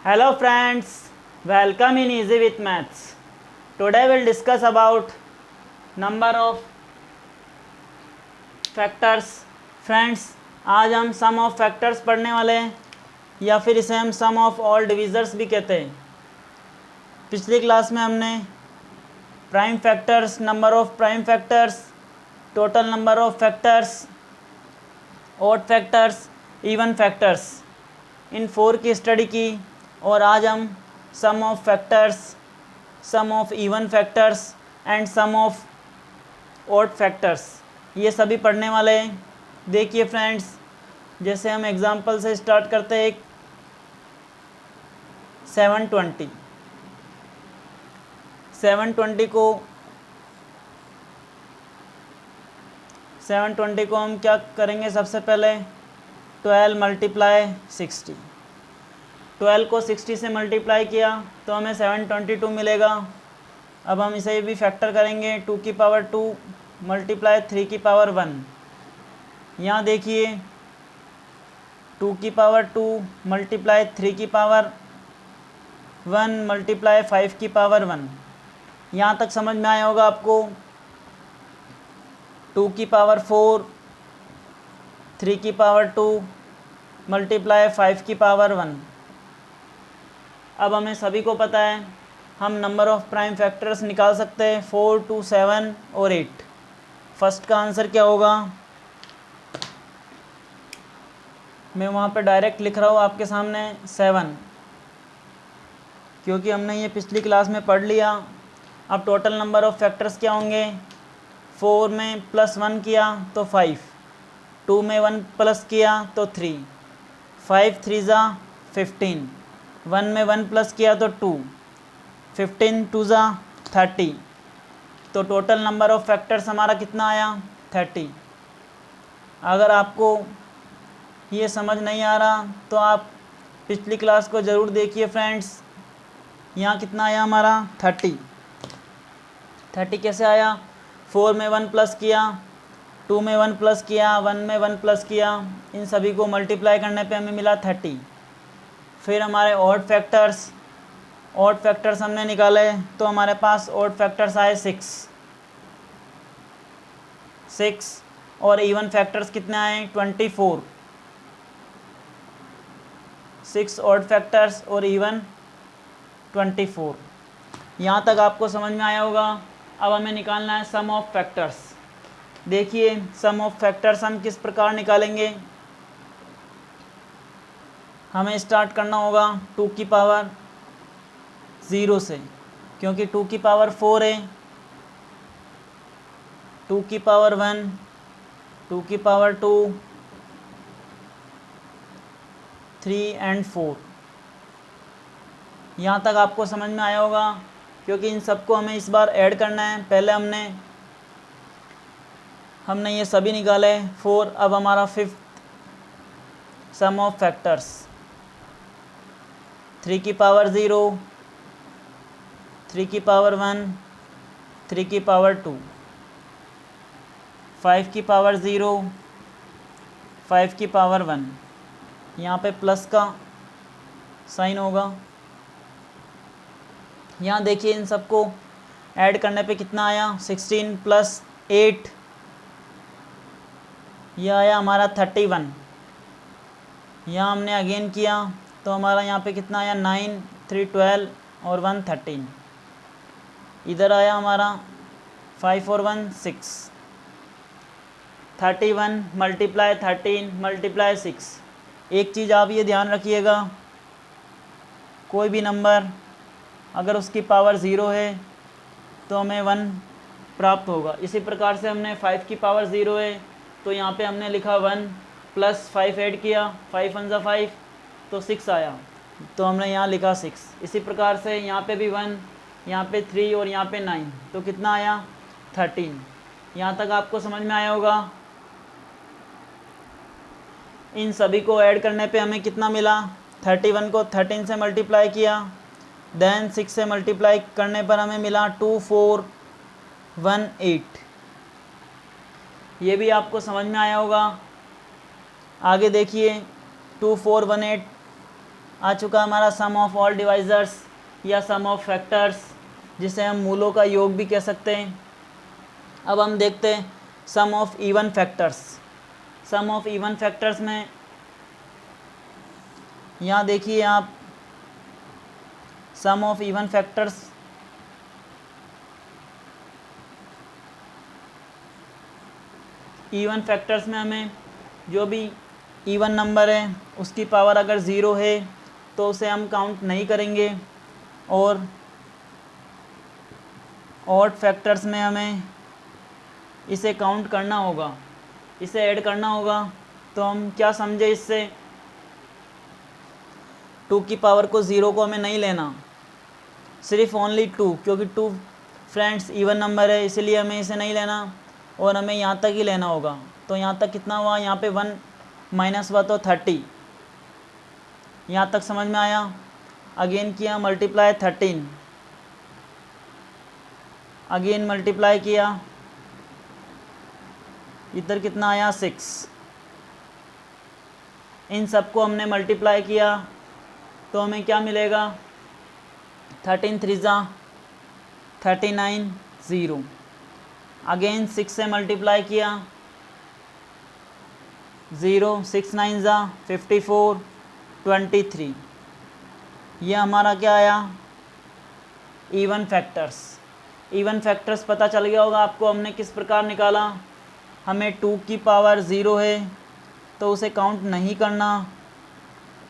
Hello friends, welcome in Easy with Maths. Today we'll discuss about number of factors. Friends, आज हम sum of factors पढ़ने वाले हैं या फिर इसे हम sum of all divisors भी कहते हैं। पिछली क्लास में हमने prime factors, number of prime factors, total number of factors, odd factors, even factors इन 4 की स्टडी की और आज हम sum of factors, sum of even factors and sum of odd factors ये सभी पढ़ने वाले हैं। देखिए फ्रेंड्स, जैसे हम एग्जांपल से स्टार्ट करते हैं। एक 720 को हम क्या करेंगे, सबसे पहले 12 मल्टीप्लाई 60। 12 को 60 से मल्टीप्लाई किया तो हमें 722 मिलेगा। अब हम इसे भी फैक्टर करेंगे, 2 की पावर 2 मल्टीप्लाई 3 की पावर 1। यहाँ देखिए 2 की पावर 2 मल्टीप्लाई 3 की पावर 1 मल्टीप्लाई 5 की पावर 1। यहाँ तक समझ में आया होगा आपको। 2 की पावर 4 3 की पावर 2 मल्टीप्लाई 5 की पावर 1। अब हमें सभी को पता है हम नंबर ऑफ़ प्राइम फैक्टर्स निकाल सकते हैं 4, 2, 7 और 8। फर्स्ट का आंसर क्या होगा, मैं वहाँ पे डायरेक्ट लिख रहा हूँ आपके सामने 7, क्योंकि हमने ये पिछली क्लास में पढ़ लिया। अब टोटल नंबर ऑफ़ फैक्टर्स क्या होंगे, 4 में +1 किया तो 5, 2 में 1 प्लस किया तो 3, 5 3 ज़ा 15, 1 में 1 प्लस किया तो 2, 15 2 ज़ा 30। तो टोटल नंबर ऑफ़ फैक्टर्स हमारा कितना आया, 30। अगर आपको ये समझ नहीं आ रहा तो आप पिछली क्लास को ज़रूर देखिए फ्रेंड्स। यहाँ कितना आया हमारा 30 कैसे आया, 4 में 1 प्लस किया, 2 में 1 प्लस किया, 1 में 1 प्लस किया, इन सभी को मल्टीप्लाई करने पे हमें मिला 30। फिर हमारे ऑड फैक्टर्स हमने निकाले तो हमारे पास ऑड फैक्टर्स आए 6 और इवन फैक्टर्स कितने आए 24। 6 ऑड फैक्टर्स और इवन 24। यहाँ तक आपको समझ में आया होगा। अब हमें निकालना है सम ऑफ फैक्टर्स। देखिए सम ऑफ फैक्टर्स हम किस प्रकार निकालेंगे। हमें स्टार्ट करना होगा 2 की पावर 0 से, क्योंकि 2 की पावर 4 है, 2 की पावर 1, 2 की पावर 2, 3 एंड 4। यहाँ तक आपको समझ में आया होगा, क्योंकि इन सबको हमें इस बार ऐड करना है। पहले हमने ये सभी निकाले 4। अब हमारा 5th सम ऑफ फैक्टर्स, 3 की पावर 0, 3 की पावर 1, 3 की पावर 2, 5 की पावर 0, 5 की पावर 1। यहाँ पे प्लस का साइन होगा। यहाँ देखिए इन सबको ऐड करने पे कितना आया, 16 + 8, यह आया हमारा 31। यहाँ हमने अगेन किया तो हमारा यहाँ पे कितना आया, 9, 3 12 और 1 13। इधर आया हमारा 5 और 1 6, 31 मल्टीप्लाई 13 मल्टीप्लाई 6। एक चीज़ आप ये ध्यान रखिएगा, कोई भी नंबर अगर उसकी पावर 0 है तो हमें 1 प्राप्त होगा। इसी प्रकार से हमने 5 की पावर 0 है तो यहाँ पे हमने लिखा 1 + 5 ऐड किया, 5 1 ज़ा 5 तो 6 आया, तो हमने यहाँ लिखा 6। इसी प्रकार से यहाँ पे भी 1, यहाँ पे 3 और यहाँ पे 9, तो कितना आया 13। यहाँ तक आपको समझ में आया होगा। इन सभी को ऐड करने पे हमें कितना मिला, 31 को 13 से मल्टीप्लाई किया, देन 6 से मल्टीप्लाई करने पर हमें मिला 2418। ये भी आपको समझ में आया होगा। आगे देखिए 2418 आ चुका हमारा सम ऑफ ऑल डिवाइजर्स या सम ऑफ फैक्टर्स, जिसे हम मूलों का योग भी कह सकते हैं। अब हम देखते हैं sum of even factors. Sum of even factors में यहाँ देखिए आप, सम ऑफ इवन फैक्टर्स में हमें जो भी इवन नंबर है उसकी पावर अगर ज़ीरो है तो उसे हम काउंट नहीं करेंगे, और ऑड फैक्टर्स में हमें इसे काउंट करना होगा, इसे ऐड करना होगा। तो हम क्या समझे इससे, 2 की पावर को ज़ीरो को हमें नहीं लेना, सिर्फ ओनली 2, क्योंकि 2 फ्रेंड्स इवन नंबर है इसलिए हमें इसे नहीं लेना और हमें यहाँ तक ही लेना होगा। तो यहाँ तक कितना हुआ, यहाँ पे 1 माइनस हुआ तो 30। यहाँ तक समझ में आया। अगेन किया मल्टीप्लाई 13, अगेन मल्टीप्लाई किया, इधर कितना आया 6। इन सबको हमने मल्टीप्लाई किया तो हमें क्या मिलेगा, 13 3 ज़ा 39 0। अगेन 6 से मल्टीप्लाई किया, 0 6 9 ज़ा 54 23। यह हमारा क्या आया, इवन फैक्टर्स। इवन फैक्टर्स पता चल गया होगा आपको हमने किस प्रकार निकाला। हमें 2 की पावर 0 है तो उसे काउंट नहीं करना।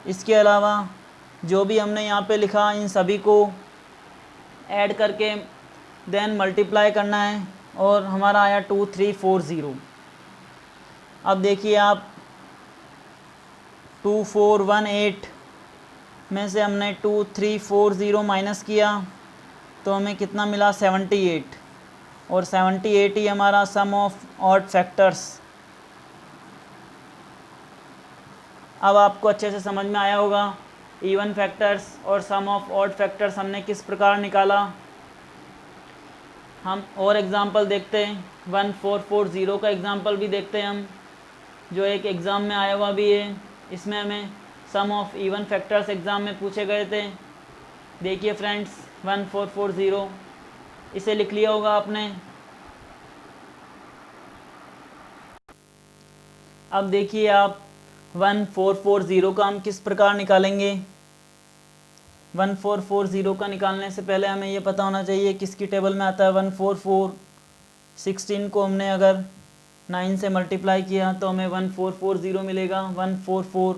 इसके अलावा जो भी हमने यहाँ पे लिखा इन सभी को ऐड करके देन मल्टीप्लाई करना है, और हमारा आया 2340। अब देखिए आप, 2418 में से हमने 2340 माइनस किया तो हमें कितना मिला 78, और 78 ही हमारा सम ऑफ ऑड फैक्टर्स। अब आपको अच्छे से समझ में आया होगा इवन फैक्टर्स और सम ऑफ ऑड फैक्टर्स हमने किस प्रकार निकाला। हम और एग्ज़ाम्पल देखते हैं, 1440 का एग्ज़ाम्पल भी देखते हैं हम, जो एक एग्ज़ाम में आया हुआ भी है। इसमें हमें सम ऑफ इवन फैक्टर्स एग्ज़ाम में पूछे गए थे। देखिए फ्रेंड्स 1440, इसे लिख लिया होगा आपने। अब देखिए आप 1440 का हम किस प्रकार निकालेंगे। 1440 का निकालने से पहले हमें ये पता होना चाहिए किसकी टेबल में आता है 144। 16 को हमने अगर 9 से मल्टीप्लाई किया तो हमें 1440 मिलेगा। 144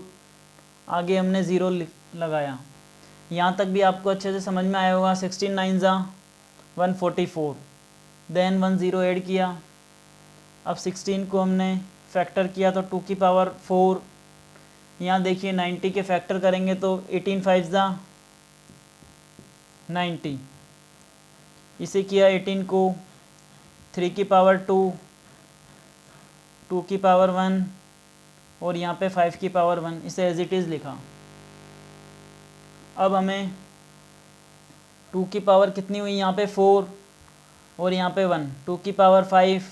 आगे हमने ज़ीरो लगाया। यहाँ तक भी आपको अच्छे से समझ में आया होगा। 16 9 ज़ा 144, देन 1 0 ऐड किया। अब 16 को हमने फैक्टर किया तो 2 की पावर 4। यहाँ देखिए 90 के फैक्टर करेंगे तो 18 5 ज़ा 90। इसे किया 18 को 3 की पावर 2, 2 की पावर 1 और यहाँ पे 5 की पावर 1, इसे एज इट इज़ लिखा। अब हमें 2 की पावर कितनी हुई, यहाँ पे 4 और यहाँ पे 1, 2 की पावर 5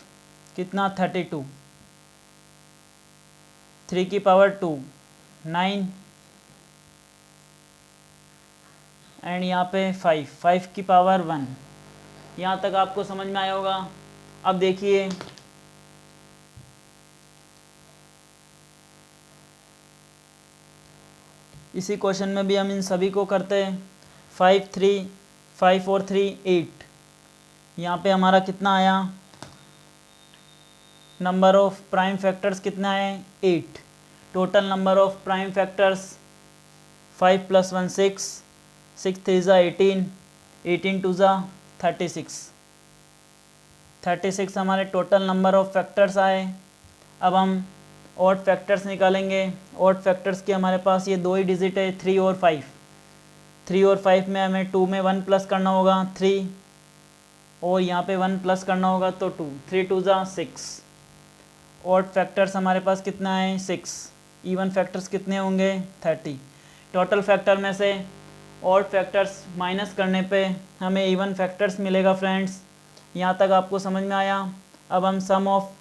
कितना 32, 3 की पावर 2 9 एंड यहाँ पे 5 की पावर 1। यहाँ तक आपको समझ में आया होगा। अब देखिए इसी क्वेश्चन में भी हम इन सभी को करते हैं। 5 3 5 और 3 8। यहाँ पे हमारा कितना आया, नंबर ऑफ प्राइम फैक्टर्स कितना है 8। Total number of prime factors 5 + 1 6, 6 3 ज़ा 18, 18 2 ज़ा 36, 36 हमारे टोटल नंबर ऑफ फैक्टर्स आए। अब हम ऑड फैक्टर्स निकालेंगे। ऑड फैक्टर्स के हमारे पास ये 2 ही डिजिट है, 3 और 5। 3 और 5 में हमें 2 में 1 प्लस करना होगा 3, और यहाँ पे 1 प्लस करना होगा तो 2, 3 2 ज़ा 6। ऑड फैक्टर्स हमारे पास कितना है 6। इवन फैक्टर्स कितने होंगे 30। टोटल फैक्टर में से ऑड फैक्टर्स माइनस करने पे हमें इवन फैक्टर्स मिलेगा फ्रेंड्स। यहाँ तक आपको समझ में आया। अब हम सम ऑफ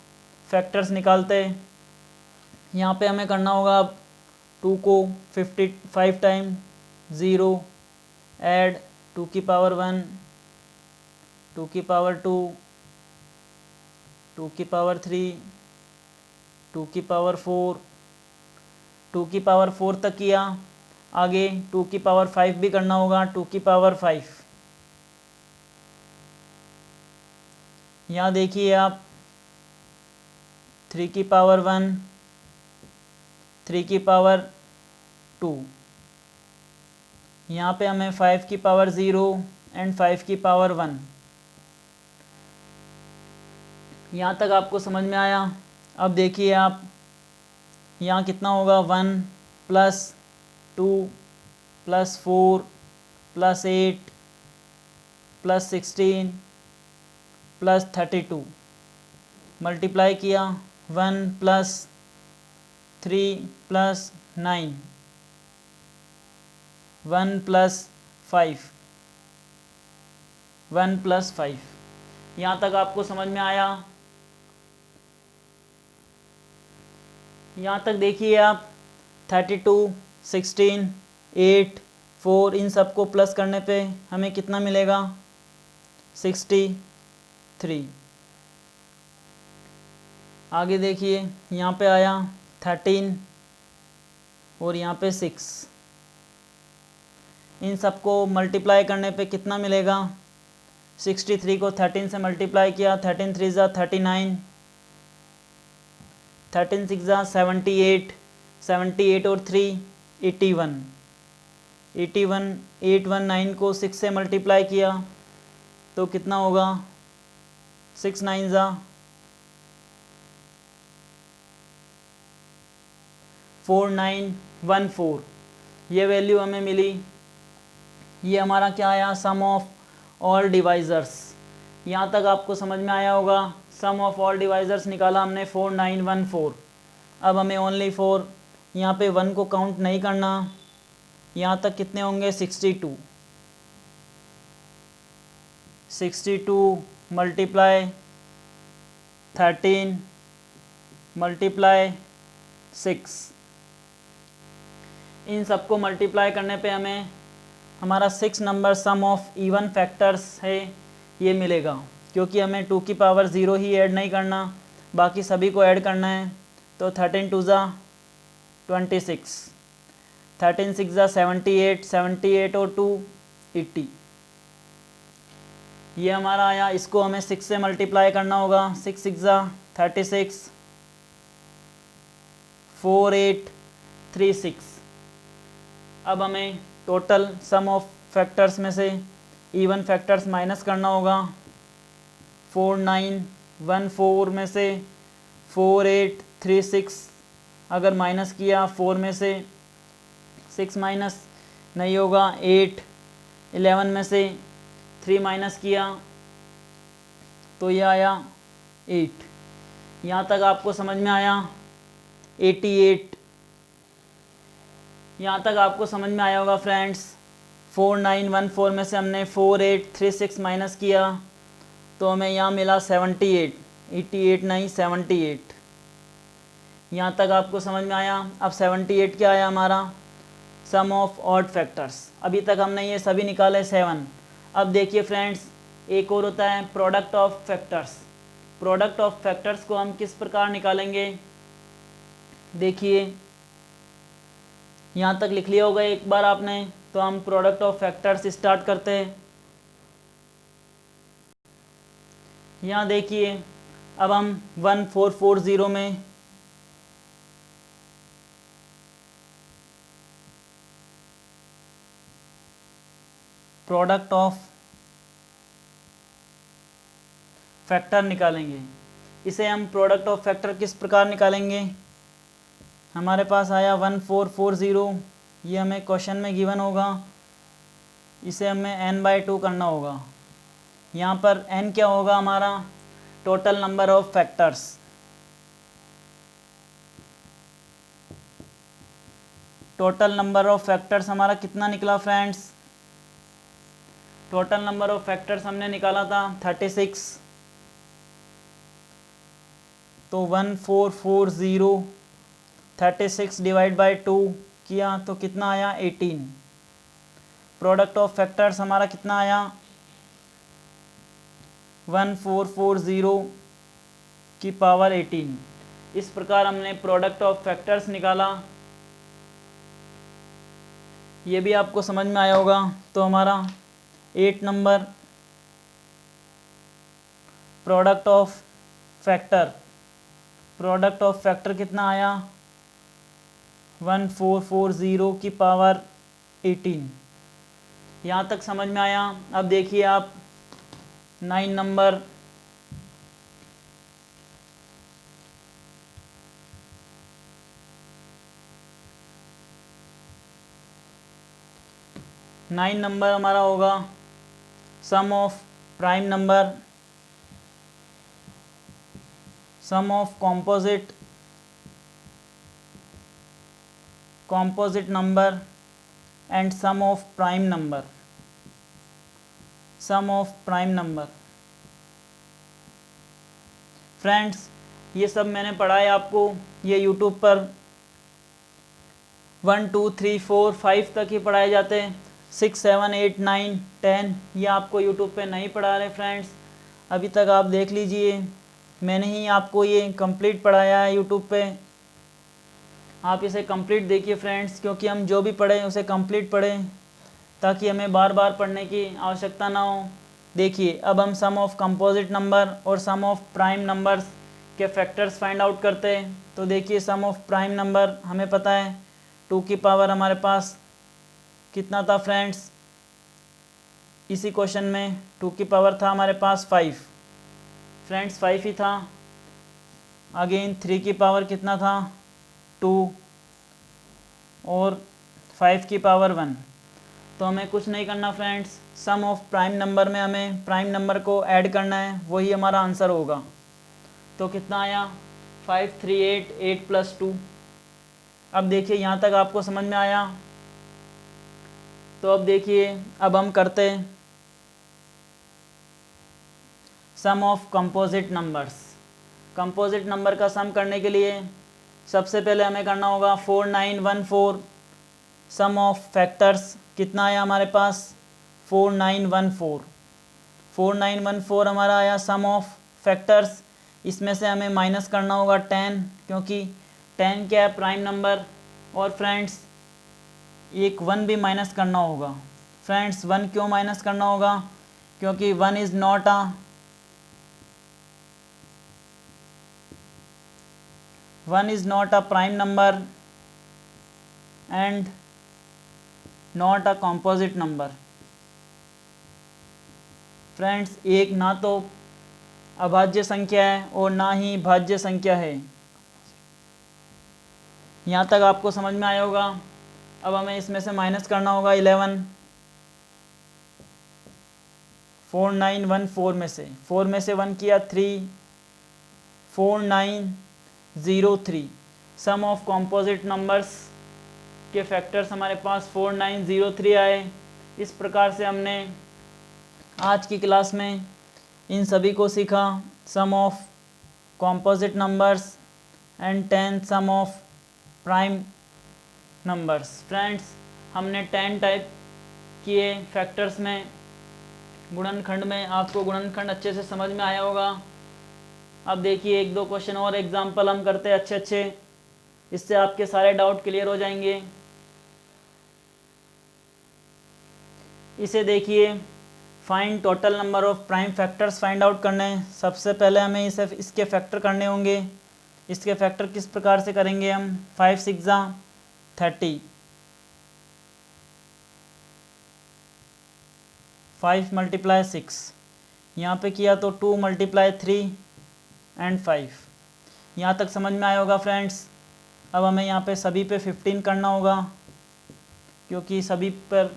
फैक्टर्स निकालते। यहाँ पे हमें करना होगा अब 2 को 55 टाइम 0 ऐड 2 की पावर 1, 2 की पावर 2, 2 की पावर 3, 2 की पावर 4, 2 की पावर 4 तक किया, आगे 2 की पावर 5 भी करना होगा, 2 की पावर 5। यहाँ देखिए आप 3 की पावर 1, 3 की पावर 2, यहाँ पे हमें 5 की पावर 0 एंड 5 की पावर 1। यहाँ तक आपको समझ में आया। अब देखिए आप यहाँ कितना होगा, 1 plus 2 plus 4 plus 8 plus 16 plus 32 multiply किया, 1 प्लस 3 प्लस 9, 1 प्लस 5, 1 प्लस 5। यहाँ तक आपको समझ में आया। यहाँ तक देखिए आप 32, 16, 8, 4 इन सबको प्लस करने पे हमें कितना मिलेगा, 63। आगे देखिए यहाँ पे आया 13 और यहाँ पे 6, इन सबको मल्टीप्लाई करने पे कितना मिलेगा, 63 को 13 से मल्टीप्लाई किया, 13 3 ज़ा 39, 13 6 ज़ा 78, 78 और 3 81, 81 819 को 6 से मल्टीप्लाई किया तो कितना होगा, 6 9 ज़ा 4914, ये वैल्यू हमें मिली। ये हमारा क्या आया, सम ऑफ ऑल डिवाइज़र्स। यहाँ तक आपको समझ में आया होगा। सम ऑफ ऑल डिवाइज़र्स निकाला हमने 4914। अब हमें ओनली 4, यहाँ पे 1 को काउंट नहीं करना, यहाँ तक कितने होंगे, 62। 62 मल्टीप्लाई 13 मल्टीप्लाई 6, इन सबको मल्टीप्लाई करने पे हमें हमारा 6 number sum of even factors है ये मिलेगा, क्योंकि हमें 2 की पावर 0 ही ऐड नहीं करना, बाकी सभी को ऐड करना है। तो 13 2 ज़ा 26, 13 6 ज़ा 78, 78 और 2 80, ये हमारा आया। इसको हमें 6 से मल्टीप्लाई करना होगा, 6 6 ज़ा 36, 4 8 3 6। अब हमें टोटल सम ऑफ फैक्टर्स में से इवन फैक्टर्स माइनस करना होगा। 4 9 1 4 में से 4 8 3 6 अगर माइनस किया, 4 में से 6 माइनस नहीं होगा, 8 11 में से 3 माइनस किया तो ये आया 8। यहाँ तक आपको समझ में आया। 88, यहाँ तक आपको समझ में आया होगा फ्रेंड्स। 4914 में से हमने 4 8 3 6 माइनस किया तो हमें यहाँ मिला 78, 88 नहीं 78। यहाँ तक आपको समझ में आया। अब 78 क्या आया हमारा, सम ऑफ ऑड फैक्टर्स। अभी तक हमने ये सभी निकाले 7। अब देखिए फ्रेंड्स, एक और होता है product of factors. Product of factors को हम किस प्रकार निकालेंगे, देखिए यहाँ तक लिख लिया होगा एक बार आपने। तो हम प्रोडक्ट ऑफ फैक्टर्स स्टार्ट करते हैं। यहाँ देखिए अब हम 1440 में प्रोडक्ट ऑफ फैक्टर निकालेंगे। इसे हम प्रोडक्ट ऑफ फैक्टर किस प्रकार निकालेंगे, हमारे पास आया 1440, ये हमें क्वेश्चन में गिवन होगा, इसे हमें n/2 करना होगा। यहाँ पर n क्या होगा हमारा, total number of factors. Total number of factors हमारा कितना निकला friends, total number of factors हमने निकाला था 36। तो 1440 36 डिवाइड बाई 2 किया तो कितना आया 18। प्रोडक्ट ऑफ फैक्टर्स हमारा कितना आया 1440 की पावर 18। इस प्रकार हमने प्रोडक्ट ऑफ फैक्टर्स निकाला। ये भी आपको समझ में आया होगा। तो हमारा 8 नंबर प्रोडक्ट ऑफ फैक्टर कितना आया 1440 की पावर 18। यहाँ तक समझ में आया। अब देखिए आप 9 नंबर हमारा होगा sum of prime number, sum of composite number and sum of prime number। Friends ये सब मैंने पढ़ाया आपको। ये यूट्यूब पर 1 2 3 4 5 तक ही पढ़ाए जाते हैं। 6 7 8 9 10 ये आपको यूट्यूब पे नहीं पढ़ा रहे फ्रेंड्स। अभी तक आप देख लीजिए, मैंने ही आपको ये कंप्लीट पढ़ाया है यूट्यूब पे। आप इसे कंप्लीट देखिए फ्रेंड्स, क्योंकि हम जो भी पढ़ें उसे कंप्लीट पढ़ें ताकि हमें बार बार पढ़ने की आवश्यकता ना हो। देखिए अब हम सम ऑफ कंपोजिट नंबर और सम ऑफ प्राइम नंबर्स के फैक्टर्स फाइंड आउट करते हैं। तो देखिए सम ऑफ प्राइम नंबर हमें पता है 2 की पावर हमारे पास कितना था फ्रेंड्स, इसी क्वेश्चन में 2 की पावर था हमारे पास 5 फ्रेंड्स, 5 ही था। अगेन 3 की पावर कितना था 2 और 5 की पावर 1। तो हमें कुछ नहीं करना friends, sum of prime number में हमें प्राइम नंबर को ऐड करना है, वही हमारा आंसर होगा। तो कितना आया 5 3 8 8 + 2। अब देखिए यहाँ तक आपको समझ में आया। तो अब देखिए अब हम करते हैं sum of composite numbers. Composite number का सम करने के लिए सबसे पहले हमें करना होगा 4914। सम ऑफ फैक्टर्स कितना आया हमारे पास 4914 हमारा आया सम ऑफ फैक्टर्स। इसमें से हमें माइनस करना होगा 10, क्योंकि 10 क्या है प्राइम नंबर। और फ्रेंड्स एक 1 भी माइनस करना होगा। फ्रेंड्स 1 क्यों माइनस करना होगा, क्योंकि 1 is not a prime number and not a composite number। Friends एक ना तो अभाज्य संख्या है और ना ही भाज्य संख्या है। यहाँ तक आपको समझ में आया होगा। अब हमें इसमें से माइनस करना होगा 11। 4914 में से 4 में से 1 किया 3, 4903। सम ऑफ कॉम्पोजिट नंबर्स के फैक्टर्स हमारे पास 4903 आए। इस प्रकार से हमने आज की क्लास में इन सभी को सीखा, sum of composite numbers and 10 sum of prime numbers. Friends हमने 10 टाइप किए फैक्टर्स में। गुणनखंड में आपको गुणनखंड अच्छे से समझ में आया होगा। अब देखिए 1-2 क्वेश्चन और एग्जाम्पल हम करते हैं अच्छे, इससे आपके सारे डाउट क्लियर हो जाएंगे। इसे देखिए, find total number of prime factors find out करने हैं। सबसे पहले हमें इसके फैक्टर करने होंगे। इसके फैक्टर किस प्रकार से करेंगे हम, 5 6 30, 5 × 6, यहाँ पे किया तो 2 × 3 एंड 5। यहाँ तक समझ में आया होगा फ्रेंड्स। अब हमें यहाँ पे सभी पे 15 करना होगा, क्योंकि सभी पर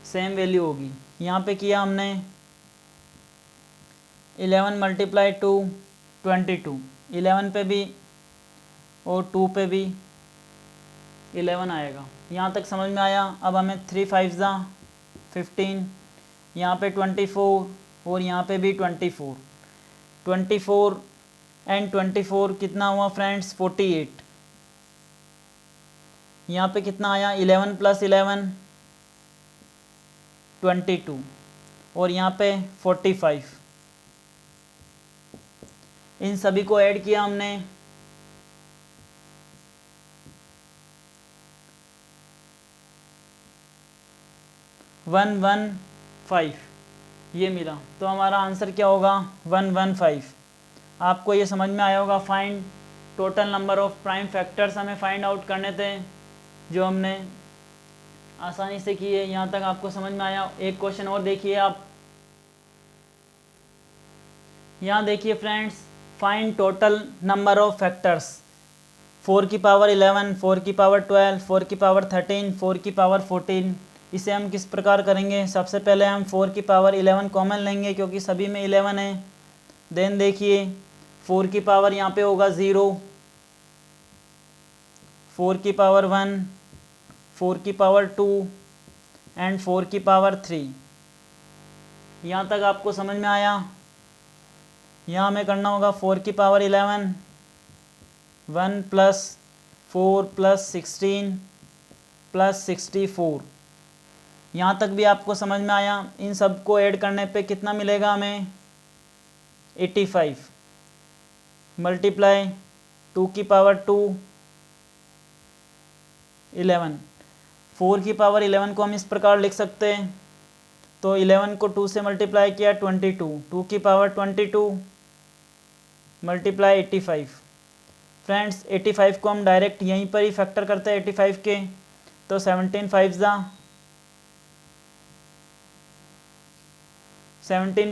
सेम वैल्यू होगी। यहाँ पे किया हमने 11 × 2 22, 11 पे भी और 2 पे भी 11 आएगा। यहाँ तक समझ में आया। अब हमें 3 5 15, यहाँ पे 24 और यहाँ पे भी 24 एंड 24 कितना हुआ फ्रेंड्स 48। यहाँ पे कितना आया 11 + 11 22 और यहाँ पे 45। इन सभी को ऐड किया हमने, 115 ये मिला। तो हमारा आंसर क्या होगा 115। आपको ये समझ में आया होगा। Find total number of prime factors हमें फाइंड आउट करने थे, जो हमने आसानी से किए। यहाँ तक आपको समझ में आया। एक क्वेश्चन और देखिए आप, यहाँ देखिए friends, find total number of factors 4 की पावर 11, 4 की पावर 12, 4 की पावर 13, 4 की पावर 14। इसे हम किस प्रकार करेंगे? सबसे पहले हम 4 की पावर 11 कॉमन लेंगे क्योंकि सभी में 11 है। देन देखिए 4 की पावर यहाँ पे होगा 0, 4 की पावर 1, 4 की पावर 2 एंड 4 की पावर 3। यहाँ तक आपको समझ में आया। यहाँ हमें करना होगा 4 की पावर 11, 1 + 4 + 16 + 64। यहाँ तक भी आपको समझ में आया। इन सब को ऐड करने पे कितना मिलेगा हमें 85 मल्टीप्लाई 2 की पावर 2 11। 4 की पावर 11 को हम इस प्रकार लिख सकते हैं, तो 11 को 2 से मल्टीप्लाई किया 22, 2 की पावर 22 मल्टीप्लाई 85। फ्रेंड्स 85 को हम डायरेक्ट यहीं पर ही फैक्टर करते हैं 85 के, तो 17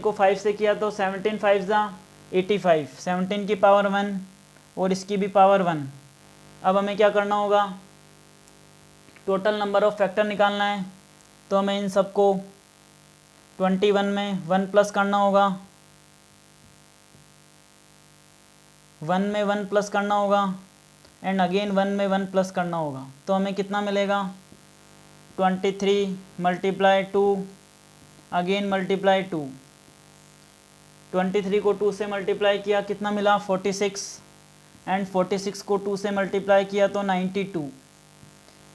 को 5 से किया तो 17 5 85, 17 की पावर 1 और इसकी भी पावर 1। अब हमें क्या करना होगा? टोटल नंबर ऑफ फैक्टर निकालना है। तो हमें इन सबको 21 में 1 प्लस करना होगा, 1 में 1 प्लस करना होगा एंड अगेन 1 में 1 प्लस करना होगा। तो हमें कितना मिलेगा 23 मल्टीप्लाई 2 अगेन मल्टीप्लाई 2। 23 को 2 से मल्टीप्लाई किया, कितना मिला 46 एंड 46 को 2 से मल्टीप्लाई किया तो 92।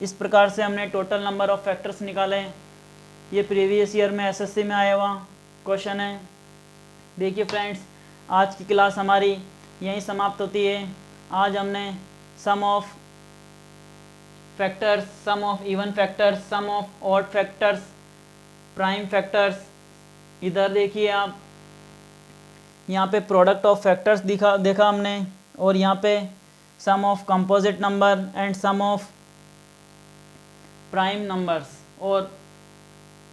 इस प्रकार से हमने टोटल नंबर ऑफ फैक्टर्स निकाले। ये प्रीवियस ईयर में एसएससी में आया हुआ क्वेश्चन है। देखिए फ्रेंड्स, आज की क्लास हमारी यहीं समाप्त होती है। आज हमने sum of factors, sum of even factors, sum of odd factors, prime factors, इधर देखिए आप, यहाँ पे प्रोडक्ट ऑफ फैक्टर्स देखा हमने, और यहाँ पे sum of composite number and sum of prime numbers, और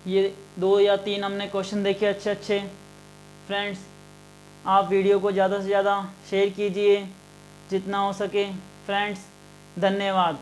ये 2 या 3 हमने क्वेश्चन देखे अच्छे अच्छे। फ्रेंड्स, आप वीडियो को ज़्यादा से ज़्यादा शेयर कीजिए जितना हो सके। फ्रेंड्स, धन्यवाद।